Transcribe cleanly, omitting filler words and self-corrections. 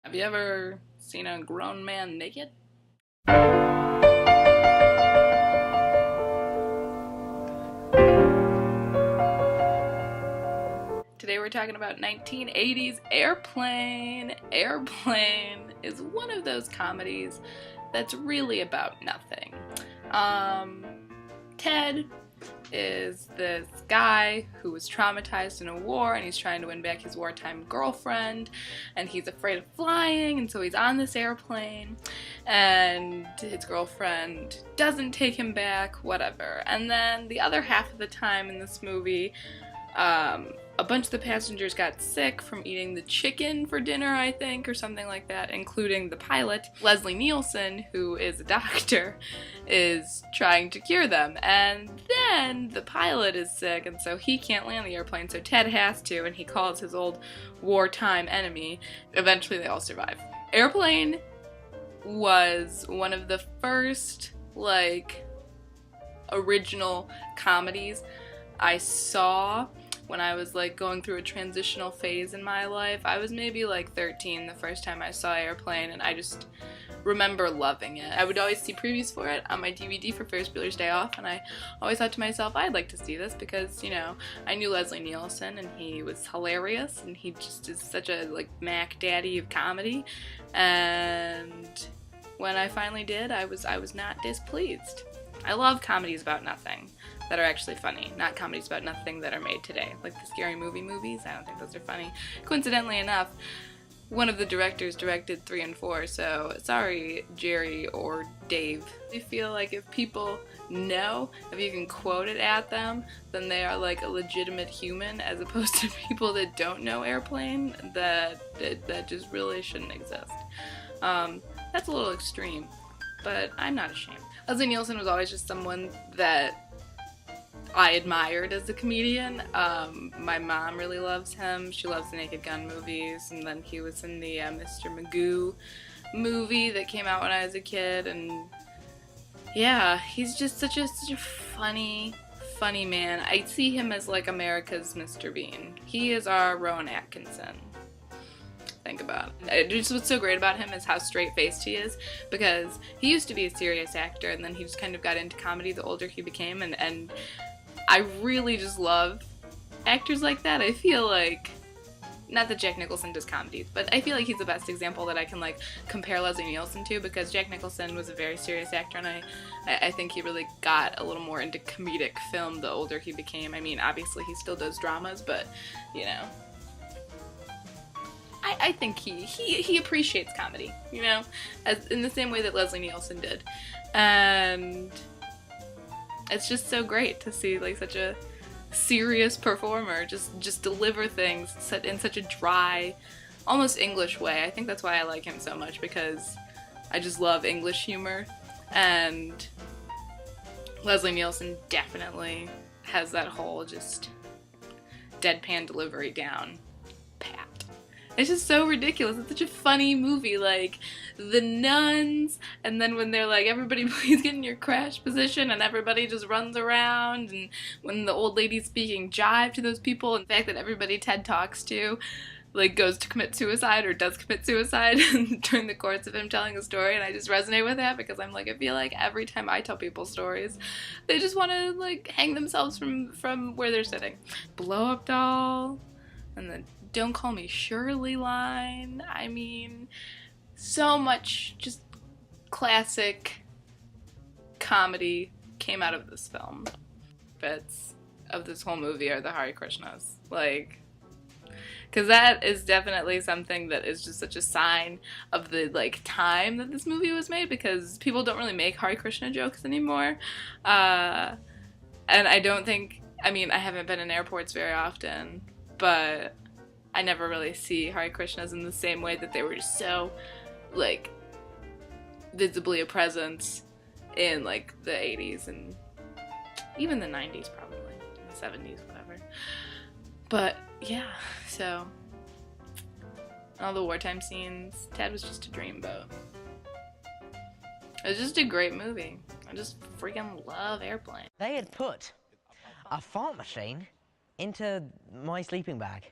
Have you ever seen a grown man naked? Today we're talking about 1980s Airplane. Airplane is one of those comedies that's really about nothing. Ted is this guy who was traumatized in a war and he's trying to win back his wartime girlfriend, and he's afraid of flying, and so he's on this airplane and his girlfriend doesn't take him back, whatever. And then the other half of the time in this movie, a bunch of the passengers got sick from eating the chicken for dinner, I think, or something like that, including the pilot. Leslie Nielsen, who is a doctor, is trying to cure them. And then the pilot is sick, and so he can't land the airplane, so Ted has to, and he calls his old wartime enemy. Eventually they all survive. Airplane was one of the first, original comedies I saw when I was going through a transitional phase in my life. I was maybe 13 the first time I saw Airplane, and I just remember loving it. I would always see previews for it on my DVD for Ferris Bueller's Day Off, and I always thought to myself, I'd like to see this because, I knew Leslie Nielsen and he was hilarious and he just is such a Mac Daddy of comedy. And when I finally did, I was not displeased. I love comedies about nothing that are actually funny, not comedies about nothing that are made today. Like the Scary Movie movies, I don't think those are funny. Coincidentally enough, one of the directors directed 3 and 4, so sorry, Jerry or Dave. I feel like if people know, if you can quote it at them, then they are a legitimate human, as opposed to people that don't know Airplane, that just really shouldn't exist. That's a little extreme, but I'm not ashamed. Leslie Nielsen was always just someone that I admired as a comedian. My mom really loves him. She loves the Naked Gun movies, and then he was in the Mr. Magoo movie that came out when I was a kid, and yeah, he's just such a funny man. I see him as America's Mr. Bean. He is our Rowan Atkinson. Think about it. Just what's so great about him is how straight-faced he is, because he used to be a serious actor and then he just kind of got into comedy the older he became, and I really just love actors like that. I feel not that Jack Nicholson does comedies, but I feel like he's the best example that I can compare Leslie Nielsen to, because Jack Nicholson was a very serious actor, and I think he really got a little more into comedic film the older he became. I mean, obviously he still does dramas, but I think he appreciates comedy, as in the same way that Leslie Nielsen did. And it's just so great to see such a serious performer just deliver things in such a dry, almost English way. I think that's why I like him so much, because I just love English humor, and Leslie Nielsen definitely has that whole just deadpan delivery down pat. It's just so ridiculous. It's such a funny movie, the nuns, and then when they're everybody please get in your crash position, and everybody just runs around, and when the old lady's speaking jive to those people, and the fact that everybody Ted talks to goes to commit suicide or does commit suicide during the course of him telling a story, and I just resonate with that, because I feel like every time I tell people stories, they just want to hang themselves from where they're sitting. Blow up doll, and the "Don't call me Shirley" line. I mean, so much just classic comedy came out of this film. Bits of this whole movie are the Hare Krishnas. Because that is definitely something that is just such a sign of the time that this movie was made, because people don't really make Hare Krishna jokes anymore. And I don't think, I haven't been in airports very often, but I never really see Hare Krishnas in the same way that they were just so visibly a presence in the 80s and even the 90s, probably, in the 70s, whatever. But yeah, so all the wartime scenes, Ted was just a dreamboat. It was just a great movie. I just freaking love Airplane. They had put a fart machine into my sleeping bag.